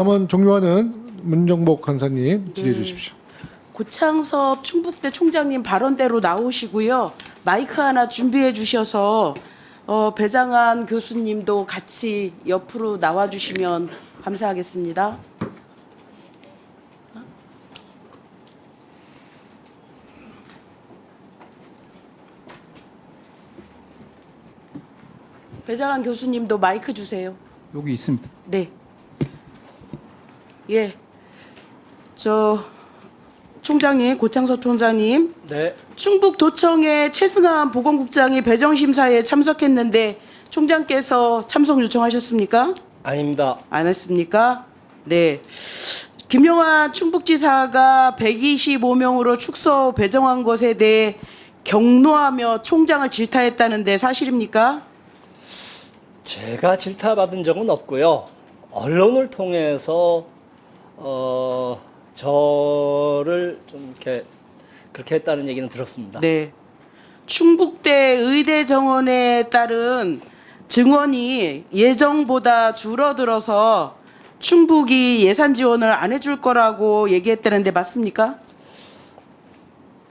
다음은 종료하는 문정복 간사님 질의해 주십시오. 고창섭 충북대 총장님 발언대로 나오시고요. 마이크 하나 준비해 주셔서 배장한 교수님도 같이 옆으로 나와 주시면 감사하겠습니다. 배장한 교수님도 마이크 주세요. 여기 있습니다. 네. 예. 총장님, 고창섭 총장님, 네, 충북도청의 최승한 보건국장이 배정심사에 참석했는데 총장께서 참석 요청하셨습니까? 아닙니다. 안 했습니까? 네. 김용환 충북지사가 125명으로 축소 배정한 것에 대해 격노하며 총장을 질타했다는데 사실입니까? 제가 질타받은 적은 없고요. 언론을 통해서 저를 좀 이렇게 그렇게 했다는 얘기는 들었습니다. 네. 충북대 의대 정원에 따른 증원이 예정보다 줄어들어서 충북이 예산 지원을 안 해줄 거라고 얘기했다는데 맞습니까?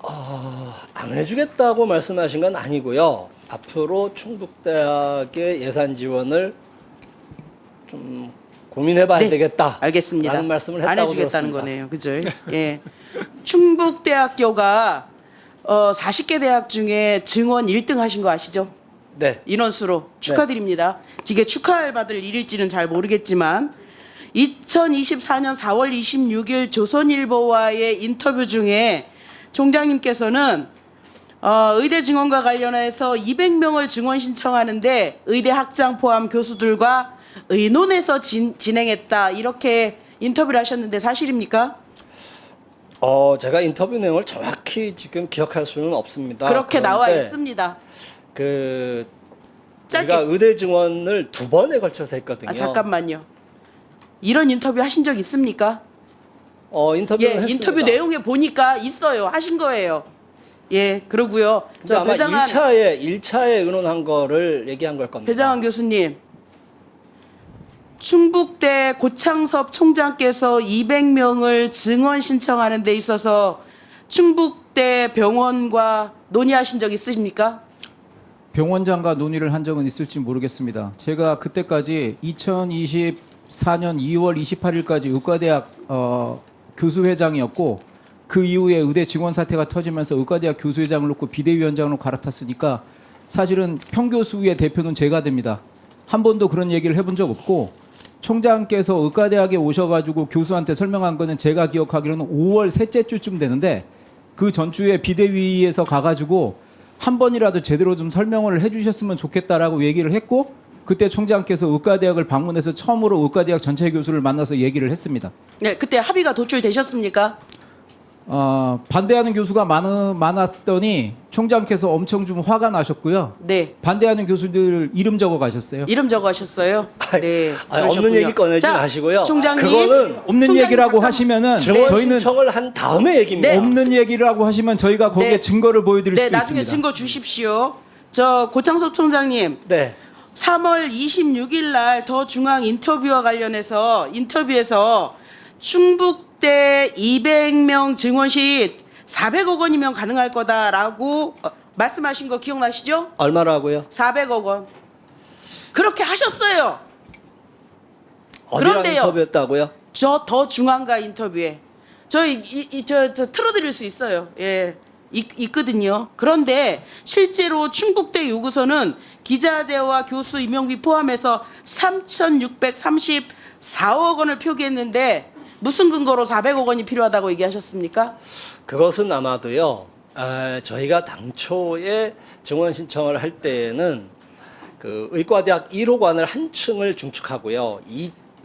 안 해주겠다고 말씀하신 건 아니고요. 앞으로 충북대학의 예산 지원을 좀 고민해봐야 네, 되겠다. 알겠습니다. 라는 말씀을 안 했다고 해주겠다는 들었습니다. 거네요. 그죠? 예. 충북대학교가 40개 대학 중에 증원 1등 하신 거 아시죠? 네, 인원수로 축하드립니다. 이게 축하를 받을 일일지는 잘 모르겠지만 2024년 4월 26일 조선일보와의 인터뷰 중에 총장님께서는 의대 증원과 관련해서 200명을 증원 신청하는데 의대 학장 포함 교수들과 의논해서 진행했다 이렇게 인터뷰를 하셨는데 사실입니까? 제가 인터뷰 내용을 정확히 지금 기억할 수는 없습니다. 그렇게 나와 그런데 있습니다. 짧게. 우리가 의대 증원을 2번에 걸쳐서 했거든요. 잠깐만요. 이런 인터뷰 하신 적 있습니까? 인터뷰는 했습니다. 인터뷰 내용에 보니까 있어요. 하신 거예요. 예, 그러고요. 근데 아마 1차에 의논한 거를 얘기한 걸 겁니다. 배장한 교수님, 충북대 고창섭 총장께서 200명을 증원 신청하는 데 있어서 충북대 병원과 논의하신 적 있으십니까? 병원장과 논의를 한 적은 있을지 모르겠습니다. 제가 그때까지 2024년 2월 28일까지 의과대학 교수회장이었고 그 이후에 의대 증원 사태가 터지면서 의과대학 교수회장을 놓고 비대위원장으로 갈아탔으니까 사실은 평교수의 대표는 제가 됩니다. 한 번도 그런 얘기를 해본 적 없고 총장께서 의과대학에 오셔가지고 교수한테 설명한 거는 제가 기억하기로는 5월 셋째 주쯤 되는데 그 전주에 비대위에서 가가지고 한 번이라도 제대로 좀 설명을 해주셨으면 좋겠다라고 얘기를 했고 그때 총장께서 의과대학을 방문해서 처음으로 의과대학 전체 교수를 만나서 얘기를 했습니다. 네, 그때 합의가 도출되셨습니까? 반대하는 교수가 많았더니 총장께서 엄청 좀 화가 나셨고요. 네. 반대하는 교수들 이름 적어 가셨어요. 이름 적어하셨어요? 네. 없는 그러셨군요. 얘기 꺼내지 자, 마시고요. 총장님. 그거는 없는 총장님 얘기라고 잠깐- 하시면은 증원 저희는 신청을 한 다음에 얘기입니다. 네. 없는 얘기라고 하시면 저희가 거기에 네. 증거를 보여드릴 네, 수도 나중에 있습니다. 증거 주십시오. 고창섭 총장님, 네. 3월 26일 날 더 중앙 인터뷰와 관련해서 인터뷰에서 충북대 200명 증원 시 400억 원이면 가능할 거다라고 말씀하신 거 기억나시죠? 얼마라고요? 400억 원. 그렇게 하셨어요. 어디랑 그런데요. 인터뷰했다고요? 저 더 중앙가 인터뷰에 저 틀어드릴 수 있어요. 예, 있거든요. 그런데 실제로 충북대 요구서는 기자재와 교수 임용비 포함해서 3,634억 원을 표기했는데 무슨 근거로 400억 원이 필요하다고 얘기하셨습니까? 그것은 아마도요. 저희가 당초에 증원 신청을 할 때에는 그 의과대학 1호관을 한 층을 증축하고요.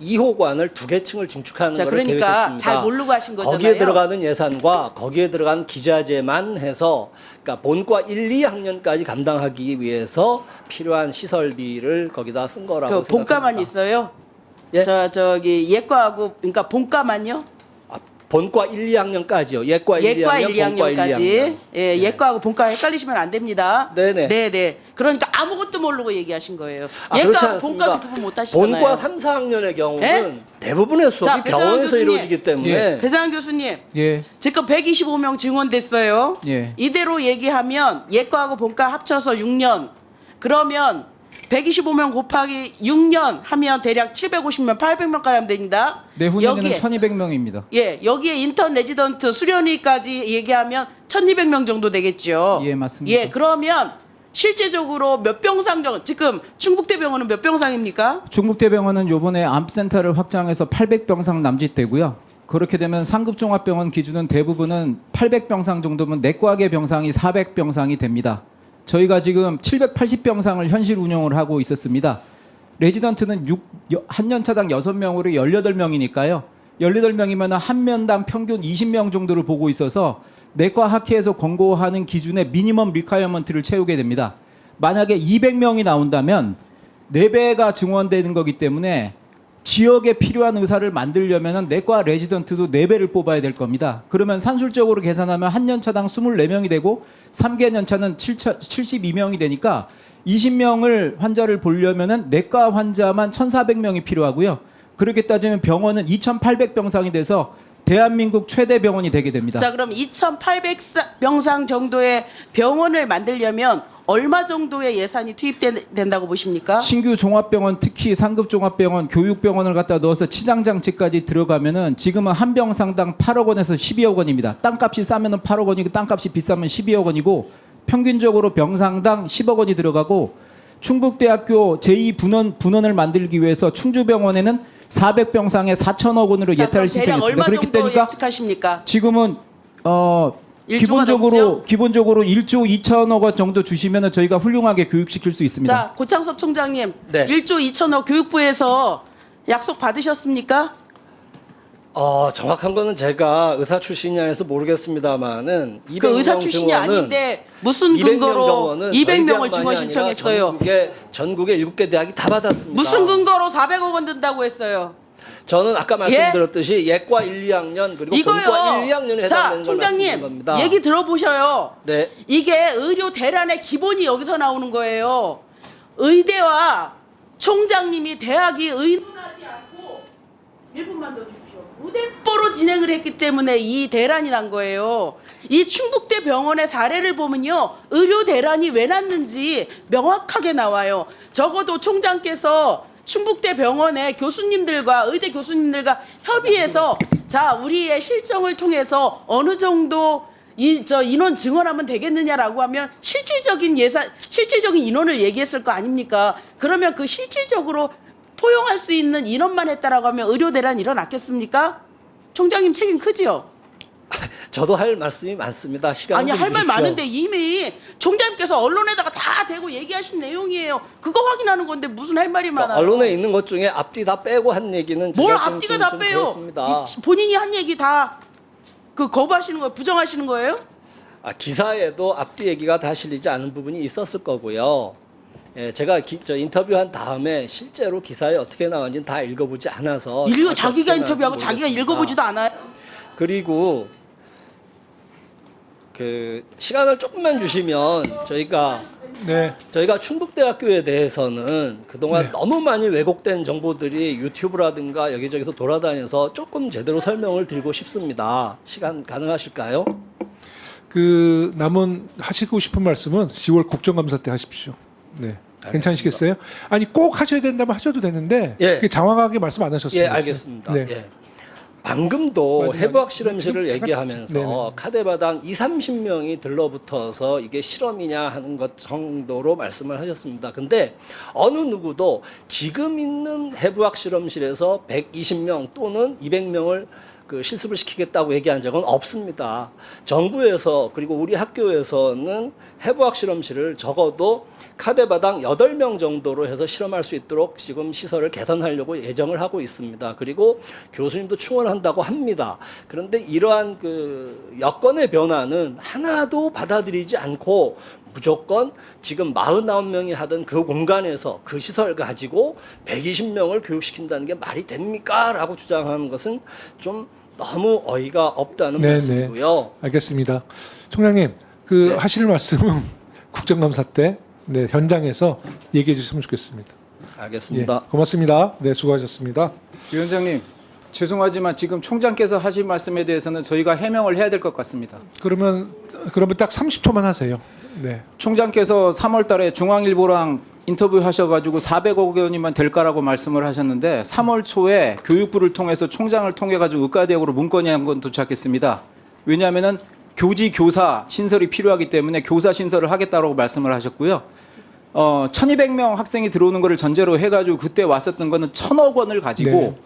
2호관을 2개 층을 증축하는 자, 것을 그러니까 계획했습니다. 잘 모르고 하신 거잖아요. 거기에 들어가는 예산과 거기에 들어간 기자재만 해서 그러니까 본과 1, 2학년까지 감당하기 위해서 필요한 시설비를 거기다 쓴 거라고 본가만 생각합니다. 있어요? 예? 저기 예과하고 그러니까 본가만요? 본과 1, 2학년까지요. 예과 1, 예과 1, 2학년, 본과 1, 2학년. 2학년까지. 예, 예과하고 본과 헷갈리시면 안 됩니다. 네네. 네네. 그러니까 아무것도 모르고 얘기하신 거예요. 그렇지 예과하고 않습니다. 본과도 구분 못 하시잖아요. 본과 3, 4학년의 경우는 네? 대부분의 수업이 자, 배상훈 병원에서 교수님. 이루어지기 때문에 예. 배상환 교수님, 예. 지금 125명 증원됐어요. 예. 이대로 얘기하면 예과하고 본과 합쳐서 6년. 그러면 125명 곱하기 6년 하면 대략 750명, 800명까지 하면 됩니다. 내후년에는 여기에 1200명입니다. 예, 여기에 인턴 레지던트 수련의까지 얘기하면 1200명 정도 되겠죠. 예, 맞습니다. 예, 그러면 실제적으로 몇 병상 정도, 지금 충북대병원은 몇 병상입니까? 중국대병원은 요번에 암센터를 확장해서 800병상 남짓되고요. 그렇게 되면 상급종합병원 기준은 대부분은 800병상 정도면 내과계 병상이 400병상이 됩니다. 저희가 지금 780병상을 현실 운영을 하고 있었습니다. 레지던트는 한 년차당 6명으로 18명이니까요. 18명이면 한 면당 평균 20명 정도를 보고 있어서 내과 학회에서 권고하는 기준의 미니멈 리콰이어먼트를 채우게 됩니다. 만약에 200명이 나온다면 4배가 증원되는 거기 때문에 지역에 필요한 의사를 만들려면 내과 레지던트도 4배를 뽑아야 될 겁니다. 그러면 산술적으로 계산하면 한 년차당 24명이 되고 3개년차는 72명이 되니까 20명을 환자를 보려면 내과 환자만 1,400명이 필요하고요. 그렇게 따지면 병원은 2,800병상이 돼서 대한민국 최대 병원이 되게 됩니다. 자, 그럼 2,800병상 정도의 병원을 만들려면 얼마 정도의 예산이 투입된다고 보십니까? 신규 종합병원, 특히 상급 종합병원, 교육병원을 갖다 넣어서 치장 장치까지 들어가면은 지금은 한 병상당 8억 원에서 12억 원입니다. 땅값이 싸면은 8억 원이고 땅값이 비싸면 12억 원이고 평균적으로 병상당 10억 원이 들어가고 충북대학교 제2분원을 만들기 위해서 충주병원에는 400병상에 4천억 원으로 자, 예타를 그럼 대략 신청했습니다. 얼마 그렇기 정도 때문에 예측하십니까? 지금은 기본적으로 1조 2천억 원 정도 주시면은 저희가 훌륭하게 교육시킬 수 있습니다. 자, 고창섭 총장님, 네. 1조 2천억 교육부에서 약속 받으셨습니까? 정확한 거는 제가 의사 출신이 아니라서 모르겠습니다만은 그 의사 출신이 아닌데 무슨 근거로 200명을 증원 신청했어요? 전국의 7개 대학이 다 받았습니다. 무슨 근거로 400억 원 든다고 했어요? 저는 아까 말씀드렸듯이 예과 1, 2학년 그리고 본과 1, 2학년에 자, 해당되는 걸 말씀드린 총장님 겁니다. 얘기 들어보셔요. 네. 이게 의료 대란의 기본이 여기서 나오는 거예요. 의대와 총장님이 대학이 의논하지 않고 1분만 더 주십시오. 무대뽀로 진행을 했기 때문에 이 대란이 난 거예요. 이 충북대 병원의 사례를 보면요, 의료 대란이 왜 났는지 명확하게 나와요. 적어도 총장께서 충북대 병원의 교수님들과 의대 교수님들과 협의해서 자, 우리의 실정을 통해서 어느 정도 인원 증원하면 되겠느냐라고 하면 실질적인 인원을 얘기했을 거 아닙니까? 그러면 그 실질적으로 포용할 수 있는 인원만 했다라고 하면 의료 대란 일어났겠습니까? 총장님 책임 크지요? 저도 할 말씀이 많습니다. 시간 아니, 좀 할 말 주십시오. 많은데 이미 총장님께서 언론에다가 다 대고 얘기하신 내용이에요. 그거 확인하는 건데 무슨 할 말이 많아요? 언론에 있는 것 중에 앞뒤 다 빼고 한 얘기는 뭘 제가 좀- 앞뒤가 좀 다 빼요? 그렇습니다. 본인이 한 얘기 다 거부하시는 거예요? 부정하시는 거예요? 기사에도 앞뒤 얘기가 다 실리지 않은 부분이 있었을 거고요. 예, 제가 저 인터뷰한 다음에 실제로 기사에 어떻게 나왔는지는 다 읽어보지 않아서 자기가 어떻게 인터뷰하고 나왔는지 자기가 모르겠습니다. 읽어보지도 않아요? 그리고 그 시간을 조금만 주시면 저희가 충북대학교에 대해서는 그동안 너무 많이 왜곡된 정보들이 유튜브라든가 여기저기서 돌아다녀서 조금 제대로 설명을 드리고 싶습니다. 시간 가능하실까요? 그 남은 하시고 싶은 말씀은 10월 국정감사 때 하십시오. 네. 괜찮으시겠어요? 아니 꼭 하셔야 된다면 하셔도 되는데 예. 그게 장황하게 말씀 안 하셨어요. 예, 알겠습니다. 네. 예. 방금도 마지막에 해부학 실험실을 지금 얘기하면서 네네. 카데바당 20-30명이 들러붙어서 이게 실험이냐 하는 것 정도로 말씀을 하셨습니다. 근데 어느 누구도 지금 있는 해부학 실험실에서 120명 또는 200명을 그 실습을 시키겠다고 얘기한 적은 없습니다. 정부에서 그리고 우리 학교에서는 해부학 실험실을 적어도 카데바당 8명 정도로 해서 실험할 수 있도록 지금 시설을 개선하려고 예정을 하고 있습니다. 그리고 교수님도 충원한다고 합니다. 그런데 이러한 그 여건의 변화는 하나도 받아들이지 않고 무조건 지금 49명이 하던 그 공간에서 그 시설 가지고 120명을 교육시킨다는 게 말이 됩니까? 라고 주장하는 것은 좀 너무 어이가 없다는 네, 말씀이고요. 알겠습니다. 총장님, 그 네. 하실 말씀은 국정감사 때 네, 현장에서 얘기해 주셨으면 좋겠습니다. 알겠습니다. 예, 고맙습니다. 네, 수고하셨습니다. 위원장님, 죄송하지만 지금 총장께서 하신 말씀에 대해서는 저희가 해명을 해야 될 것 같습니다. 그러면 딱 30초만 하세요. 네. 총장께서 3월 달에 중앙일보랑 인터뷰 하셔가지고 400억 원이면 될까라고 말씀을 하셨는데 3월 초에 교육부를 통해서 총장을 통해가지고 의과대학으로 문건이 한 건 도착했습니다. 왜냐하면은 교지 교사 신설이 필요하기 때문에 교사 신설을 하겠다라고 말씀을 하셨고요. 1200명 학생이 들어오는 거를 전제로 해가지고 그때 왔었던 거는 1000억 원을 가지고 네.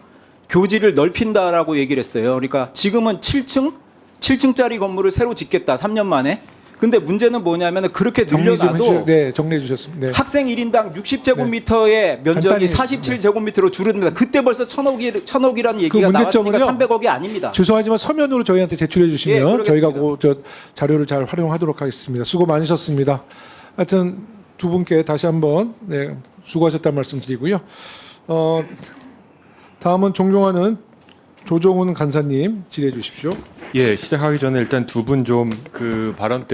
교지를 넓힌다라고 얘기를 했어요. 그러니까 지금은 7층짜리 건물을 새로 짓겠다. 3년 만에. 근데 문제는 뭐냐면 그렇게 정리 좀 늘려놔도 해주세요. 네, 정리해 주셨습니다. 네. 학생 1인당 60제곱미터의 면적이 간단히, 47제곱미터로 줄어듭니다. 그때 벌써 1000억이라는 얘기가 나왔으니까 문제점은요. 300억이 아닙니다. 죄송하지만 서면으로 저희한테 제출해 예, 주시면 그러겠습니다. 저희가 저 자료를 잘 활용하도록 하겠습니다. 수고 많으셨습니다. 하여튼 두 분께 다시 한번 네, 수고하셨다는 말씀 드리고요. 다음은 존경하는 조정훈 간사님 질의해 주십시오. 예, 시작하기 전에 일단 두 분 좀 그 발언대로